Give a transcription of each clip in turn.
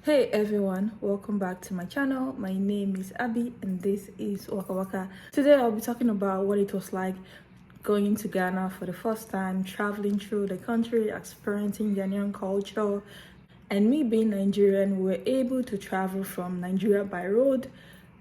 Hey everyone, welcome back to my channel. My name is Abby and this is Waka Waka. Today I'll be talking about what it was like going to Ghana for the first time, traveling through the country, experiencing Ghanaian culture, and me being Nigerian, we were able to travel from Nigeria by road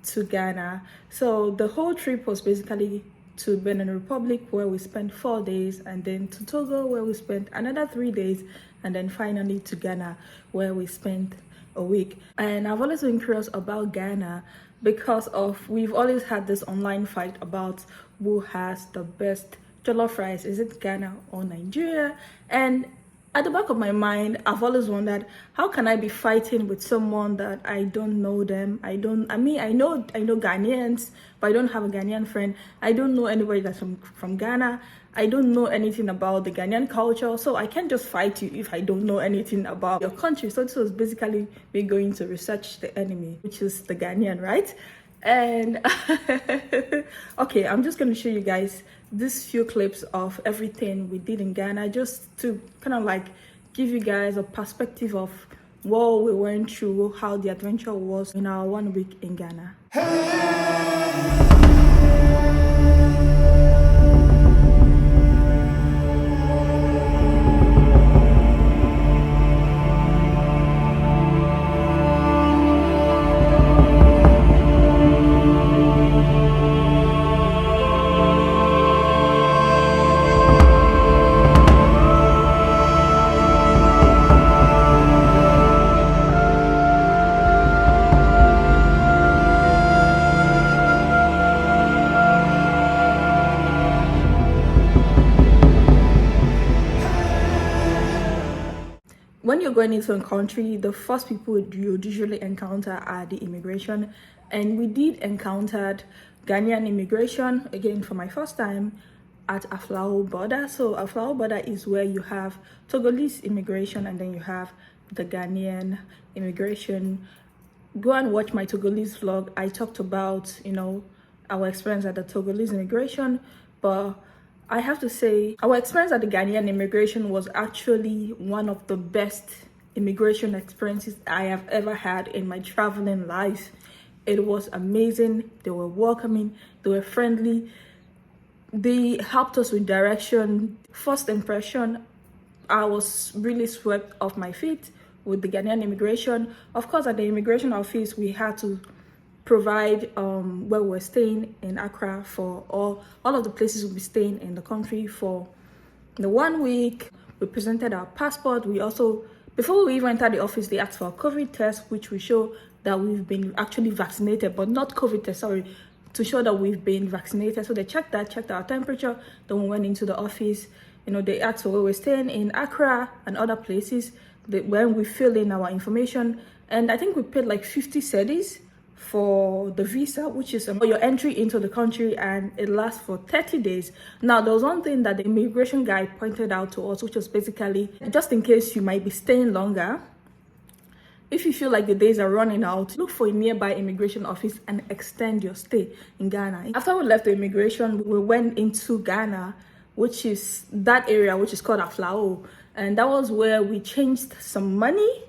to Ghana. So the whole trip was basically to Benin Republic, where we spent 4 days, and then to Togo, where we spent another 3 days, and then finally to Ghana, where we spent a week. And I've always been curious about Ghana because of we've always had this online fight about who has the best jollof rice. Is it Ghana or Nigeria? And at the back of my mind, I've always wondered, how can I be fighting with someone that I don't know them? I know Ghanaians, but I don't have a Ghanaian friend. I don't know anybody that's from Ghana. I don't know anything about the Ghanaian culture, so I can't just fight you if I don't know anything about your country. So this was basically me going to research the enemy, which is the Ghanaian, right? And okay, I'm just going to show you guys these few clips of everything we did in Ghana, just to kind of like give you guys a perspective of what we went through, how the adventure was in our 1 week in Ghana. When you're going into a country, the first people you usually encounter are the immigration, and we did encounter Ghanaian immigration again for my first time at Aflao border. So Aflao border is where you have Togolese immigration and then you have the Ghanaian immigration. Go and watch my Togolese vlog. I talked about our experience at the Togolese immigration, but I have to say, our experience at the Ghanaian immigration was actually one of the best immigration experiences I have ever had in my traveling life. It was amazing. They were welcoming, they were friendly, they helped us with direction. First impression, I was really swept off my feet with the Ghanaian immigration. Of course, at the immigration office, we had to provide where we're staying in Accra for all of the places we'll be staying in the country for the 1 week. We presented our passport. We also, before we even entered the office, they asked for a COVID test, which will show that we've been actually vaccinated, but not COVID test, sorry, to show that we've been vaccinated. So they checked our temperature. Then we went into the office. They asked for where we're staying in Accra and other places. When we filled in our information, and I think we paid like 50 cedis for the visa, which is for your entry into the country, and it lasts for 30 days. Now, there was one thing that the immigration guy pointed out to us, which was basically, just in case you might be staying longer, if you feel like the days are running out, look for a nearby immigration office and extend your stay in Ghana. After we left the immigration, we went into Ghana, which is that area which is called Aflao, and that was where we changed some money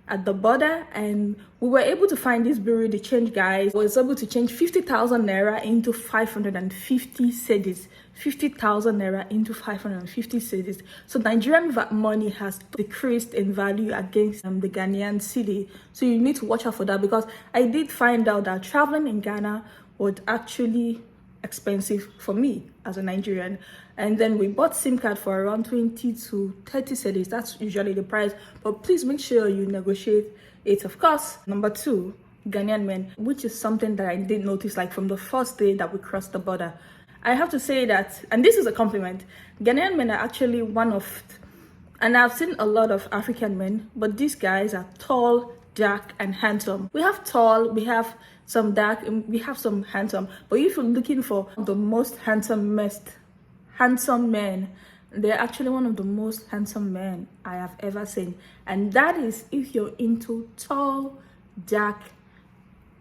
at the border, and we were able to find this bureau de change guys. Was able to change 50,000 naira into 550 cedis. 50,000 naira into 550 cedis. So Nigerian money has decreased in value against the Ghanaian cedi. So you need to watch out for that, because I did find out that traveling in Ghana was actually expensive for me as a Nigerian. And then we bought SIM card for around 20 to 30 cedis. That's usually the price, but please make sure you negotiate it. Of course, number 2, Ghanaian men, which is something that I did notice like from the first day that we crossed the border. I have to say that, and this is a compliment, Ghanaian men are actually and I've seen a lot of African men, but these guys are tall, dark, and handsome. We have tall, we have some dark, and we have some handsome. But if you're looking for the most handsome men, they're actually one of the most handsome men I have ever seen. And that is if you're into tall, dark,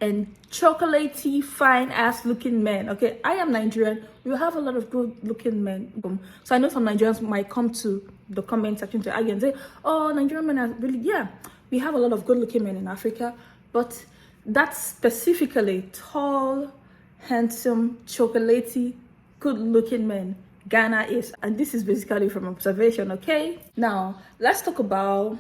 and chocolatey, fine ass looking men. Okay, I am Nigerian. We have a lot of good looking men. So I know some Nigerians might come to the comment section to argue and say, oh, Nigerian men are really, yeah. we have a lot of good-looking men in Africa, but that's specifically tall, handsome, chocolatey, good-looking men Ghana is. And this is basically from observation, okay? Now, let's talk about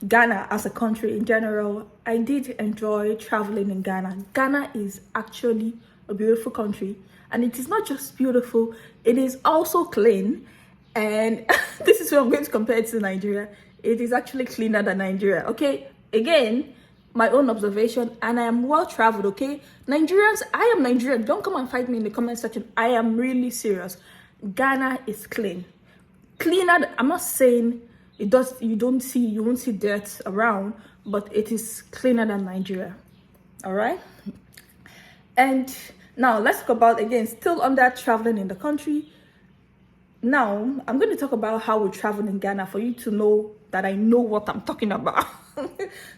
Ghana as a country in general. I did enjoy traveling in Ghana. Ghana is actually a beautiful country, and it is not just beautiful, it is also clean. And this is where I'm going to compare it to Nigeria. It is actually cleaner than Nigeria, okay? Again, my own observation, and I am well traveled, okay? Nigerians, I am Nigerian. Don't come and fight me in the comment section. I am really serious. Ghana is clean. Cleaner, I'm not saying you won't see dirt around, but it is cleaner than Nigeria. All right? And now let's talk about, again, still on that traveling in the country. Now, I'm going to talk about how we traveled in Ghana for you to know that I know what I'm talking about.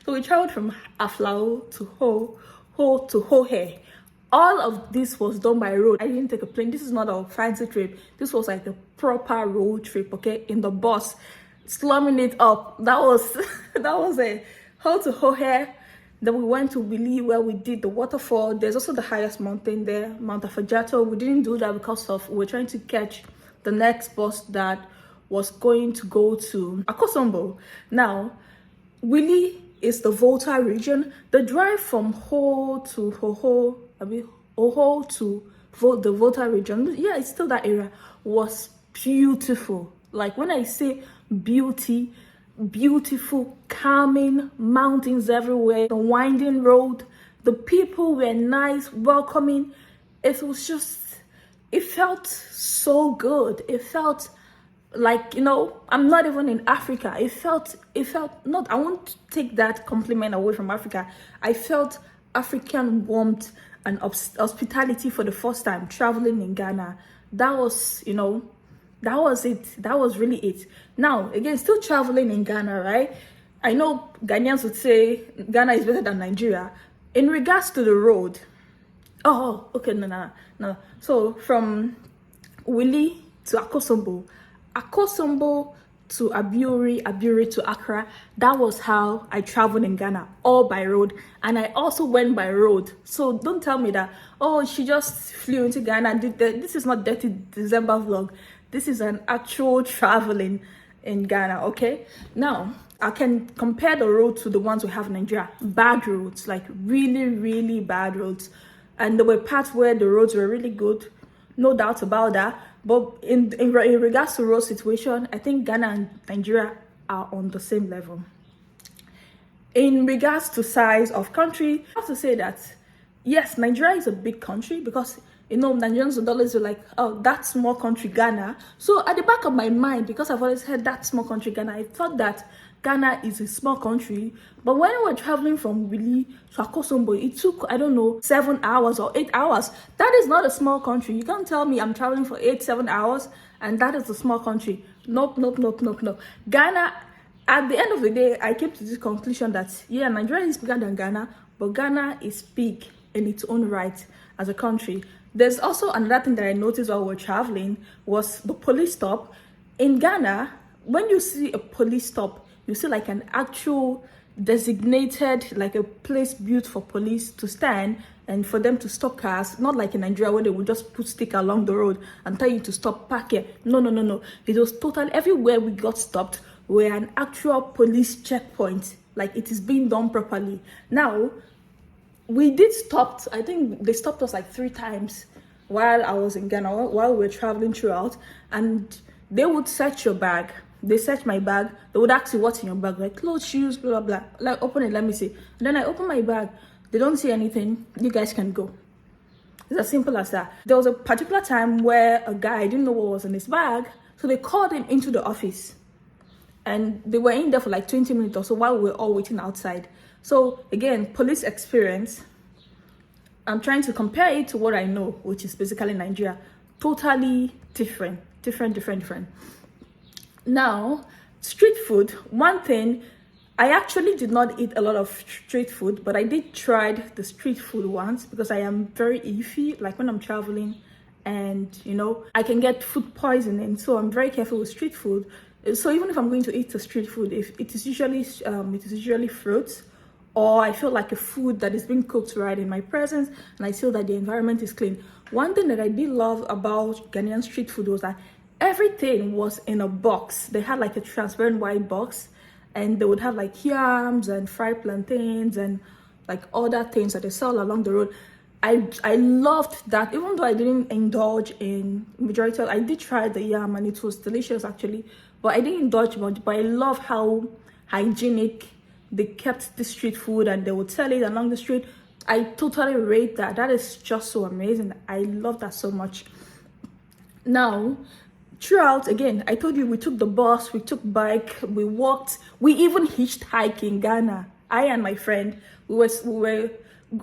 So we traveled from Aflao to Ho to Hohe. All of this was done by road. I didn't take a plane. This is not a fancy trip. This was like a proper road trip, okay? In the bus, slumming it up. That was a Ho to Hohe. Then we went to Willy, where we did the waterfall. There's also the highest mountain there, Mount Afadjato. We didn't do that because we were trying to catch the next bus that was going to go to Akosombo. Now, Willy is the Volta region. The drive from Ho to Oho to the Volta region, yeah, it's still that area, was beautiful. Like when I say beautiful, calming, mountains everywhere, the winding road, the people were nice, welcoming. It was just, it felt so good. It felt like, I'm not even in Africa. It felt not, I won't take that compliment away from Africa. I felt African warmth and hospitality for the first time traveling in Ghana. That was, that was it. That was really it. Now, again, still traveling in Ghana, right? I know Ghanaians would say Ghana is better than Nigeria. In regards to the road, okay, no. So from Willy to Akosombo to Aburi to Accra, that was how I traveled in Ghana, all by road. And I also went by road. So don't tell me that, she just flew into Ghana and did that. This is not Dirty December vlog. This is an actual traveling in Ghana, okay? Now, I can compare the road to the ones we have in Nigeria. Bad roads, like really, really bad roads. And there were parts where the roads were really good, no doubt about that. But in regards to road situation, I think Ghana and Nigeria are on the same level. In regards to size of country, I have to say that, yes, Nigeria is a big country because, Nigerians would always be like, that small country, Ghana. So at the back of my mind, because I've always heard that small country, Ghana, I thought that Ghana is a small country. But when we were traveling from Willy to Akosombo, it took, 7 hours or 8 hours. That is not a small country. You can't tell me I'm traveling for 7 hours and that is a small country. Nope. Ghana, at the end of the day, I came to this conclusion that, yeah, Nigeria is bigger than Ghana, but Ghana is big in its own right as a country. There's also another thing that I noticed while we were traveling was the police stop. In Ghana, when you see a police stop, you see like an actual designated, like a place built for police to stand and for them to stop cars, not like in Nigeria where they would just put sticker along the road and tell you to stop, park here. No. It was totally, everywhere we got stopped were an actual police checkpoint, like it is being done properly. Now, we did stop, I think they stopped us like 3 times while I was in Ghana, while we were traveling throughout, and they would search your bag. They searched my bag. They would ask you what's in your bag, like clothes, shoes, blah, blah, blah. Like, open it, let me see. And then I open my bag. They don't see anything. You guys can go. It's as simple as that. There was a particular time where a guy didn't know what was in his bag, so they called him into the office. And they were in there for like 20 minutes or so while we were all waiting outside. So again, police experience, I'm trying to compare it to what I know, which is basically Nigeria. Totally different. Now, street food, one thing, I actually did not eat a lot of street food, but I did try the street food once because I am very iffy, like when I'm traveling and, I can get food poisoning. So I'm very careful with street food. So even if I'm going to eat the street food, if it is usually fruits, or I feel like a food that is being cooked right in my presence, and I feel that the environment is clean. One thing that I did love about Ghanaian street food was that everything was in a box. They had like a transparent white box, and they would have like yams and fried plantains and like other things that they sell along the road. I loved that, even though I didn't indulge in majority of, I did try the yam and it was delicious actually, but I didn't indulge much. But I love how hygienic they kept the street food, and they would sell it along the street. I totally rate that. That is just so amazing. I love that so much. Now, throughout, again, I told you we took the bus, we took bike, we walked, we even hitchhiked in Ghana. I and my friend, we were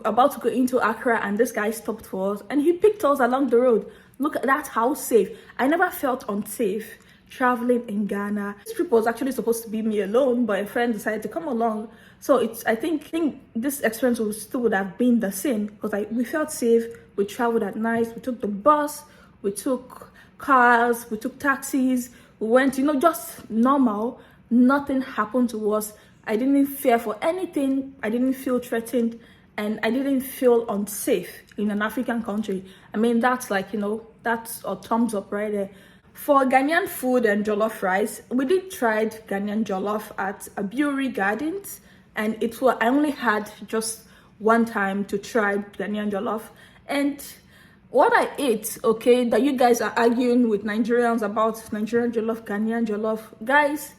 about to go into Accra, and this guy stopped for us and he picked us along the road. Look at that, how safe. I never felt unsafe traveling in Ghana. This trip was actually supposed to be me alone, but a friend decided to come along. So I think this experience would have been the same, because we felt safe. We traveled at night, we took the bus, we took cars, we took taxis, we went, just normal. Nothing happened to us. I didn't fear for anything. I didn't feel threatened, and I didn't feel unsafe in an African country. I mean, that's like, that's a thumbs up right there. For Ghanaian food and jollof rice, we did try Ghanaian jollof at Aburi Gardens, and I only had just one time to try Ghanaian jollof. And what I ate, okay, that you guys are arguing with Nigerians about Nigerian jollof, Ghanaian jollof, guys,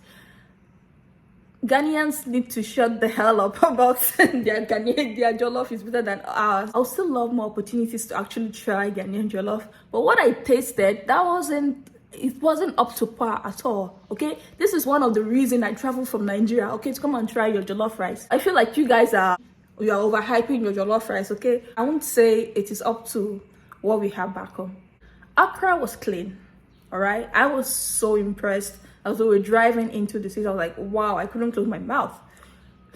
Ghanaians need to shut the hell up about their jollof is better than ours. I'll still love more opportunities to actually try Ghanaian jollof, but what I tasted, it wasn't up to par at all. Okay, this is one of the reasons I traveled from Nigeria, okay, to come and try your jollof rice. I feel like you are overhyping your jollof rice. Okay, I won't say it is up to what we have back home. Accra was clean. All right, I was so impressed. As we were driving into the city, I was like, wow, I couldn't close my mouth.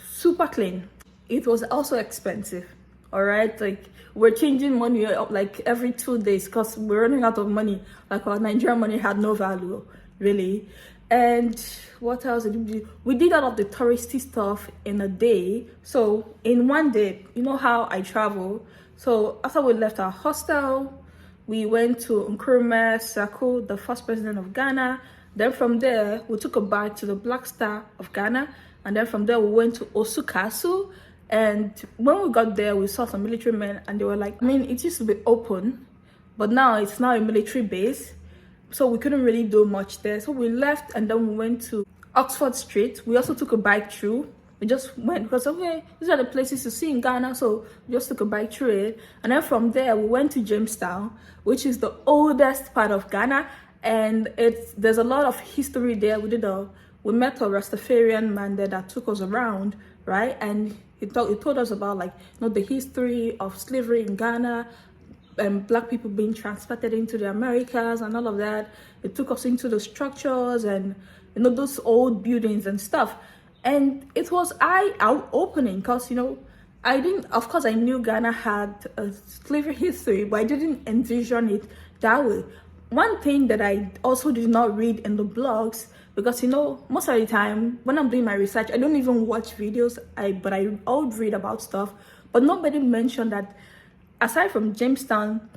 Super clean. It was also expensive. All right, like we're changing money like every 2 days because we're running out of money. Like our Nigerian money had no value, really. And what else did we do? We did all of the touristy stuff in a day. So in one day, you know how I travel. So after we left our hostel, we went to Nkrumah Sako, the first president of Ghana. Then from there, we took a bike to the Black Star of Ghana. And then from there, we went to Osukasu. And when we got there, we saw some military men, and they were like, I mean, it used to be open, but now it's a military base. So we couldn't really do much there. So we left, and then we went to Oxford Street. We also took a bike through. We just went because, okay, these are the places to see in Ghana. So we just took a bike through it. And then from there, we went to Jamestown, which is the oldest part of Ghana. And there's a lot of history there. We met a Rastafarian man there that took us around, right? And he told us about the history of slavery in Ghana, and black people being transported into the Americas and all of that. It took us into the structures and those old buildings and stuff. And it was eye-opening because of course I knew Ghana had a slavery history, but I didn't envision it that way. One thing that I also did not read in the blogs, because most of the time when I'm doing my research, I don't even watch videos, but I would read about stuff, but nobody mentioned that aside from Jamestown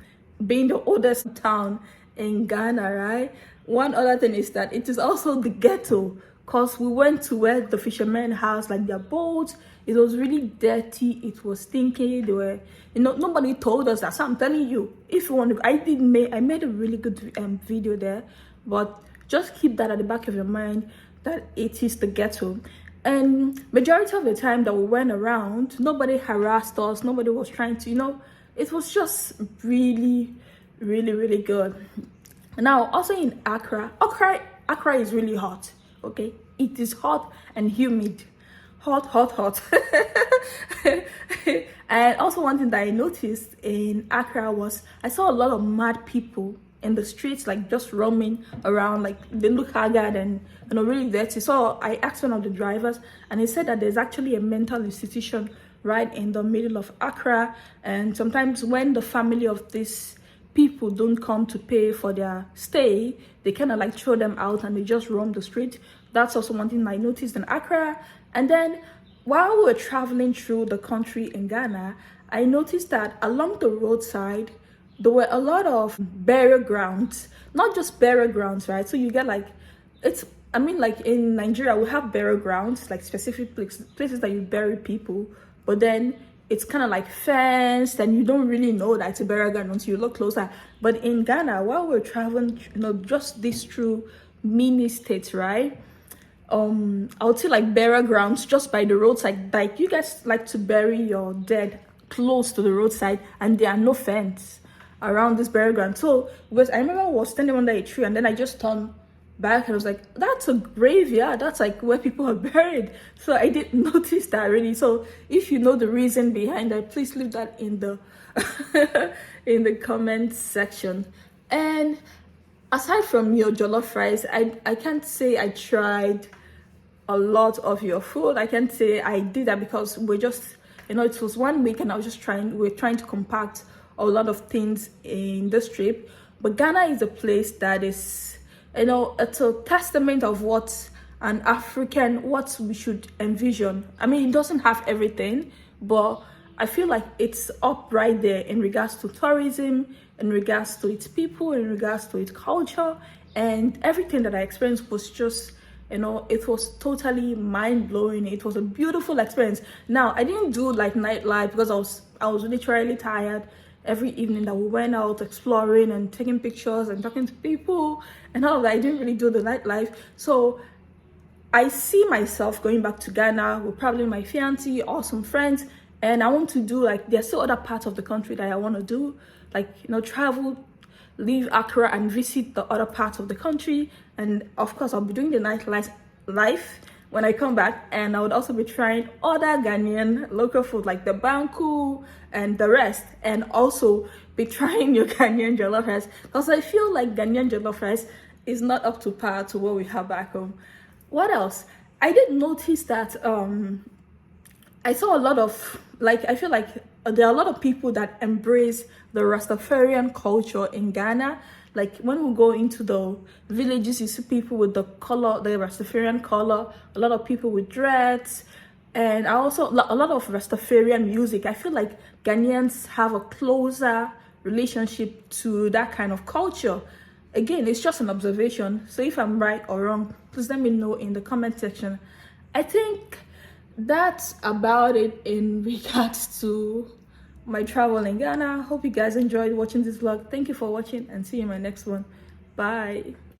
being the oldest town in Ghana, right, one other thing is that it is also the ghetto, because we went to where the fishermen house their boats. It was really dirty, it was stinky. They were, nobody told us that. So I'm telling you, if you want to, I made a really good video there, but just keep that at the back of your mind that it is the ghetto. And majority of the time that we went around, nobody harassed us, nobody was trying to, it was just really, really, really good. Now, also in Accra is really hot, okay? It is hot and humid. Hot. And also one thing that I noticed in Accra was I saw a lot of mad people in the streets, just roaming around, they look haggard and really dirty. So I asked one of the drivers, and he said that there's actually a mental institution right in the middle of Accra, and sometimes when the family of these people don't come to pay for their stay, they kind of like throw them out and they just roam the street. That's also one thing I noticed in Accra. And then while we were traveling through the country in Ghana, I noticed that along the roadside, there were a lot of burial grounds, not just burial grounds, right? So you get like, like in Nigeria, we have burial grounds, like specific places that you bury people, but then it's kind of like fenced and you don't really know that it's a burial ground until you look closer. But in Ghana, while we're traveling, just this through mini states, right? I would say like burial grounds just by the roadside. Like you guys like to bury your dead close to the roadside and there are no fence around this burial ground. So because I remember I was standing under a tree and then I just turned back and I was like, that's a graveyard, that's like where people are buried. So I didn't notice that really. So if you know the reason behind that, please leave that in the in the comment section. And aside from your jollof rice, I can't say I tried a lot of your food. I can't say I did that because we're just, it was 1 week and we're trying to compact a lot of things in this trip. But Ghana is a place that is, it's a testament of what we should envision. I mean, it doesn't have everything, but I feel like it's up right there in regards to tourism, in regards to its people, in regards to its culture, and everything that I experienced was just, it was totally mind-blowing. It was a beautiful experience. Now, I didn't do like nightlife because I was literally tired. Every evening that we went out exploring and taking pictures and talking to people and all of that, I didn't really do the nightlife. So I see myself going back to Ghana with probably my fiancé or some friends, and I want to do like, there's still other parts of the country that I want to do, like travel, leave Accra and visit the other parts of the country. And of course I'll be doing the nightlife when I come back, and I would also be trying other Ghanaian local food like the banku and the rest, and also be trying your Ghanaian jollof rice because I feel like Ghanaian jollof rice is not up to par to what we have back home. What else? I did notice that I saw a lot of, like, I feel like there are a lot of people that embrace the Rastafarian culture in Ghana. Like when we go into the villages, you see people with the Rastafarian color, a lot of people with dreads, and also a lot of Rastafarian music. I feel like Ghanaians have a closer relationship to that kind of culture. Again, it's just an observation. So if I'm right or wrong, please let me know in the comment section. I think that's about it in regards to my travel in Ghana. Hope you guys enjoyed watching this vlog. Thank you for watching and see you in my next one. Bye.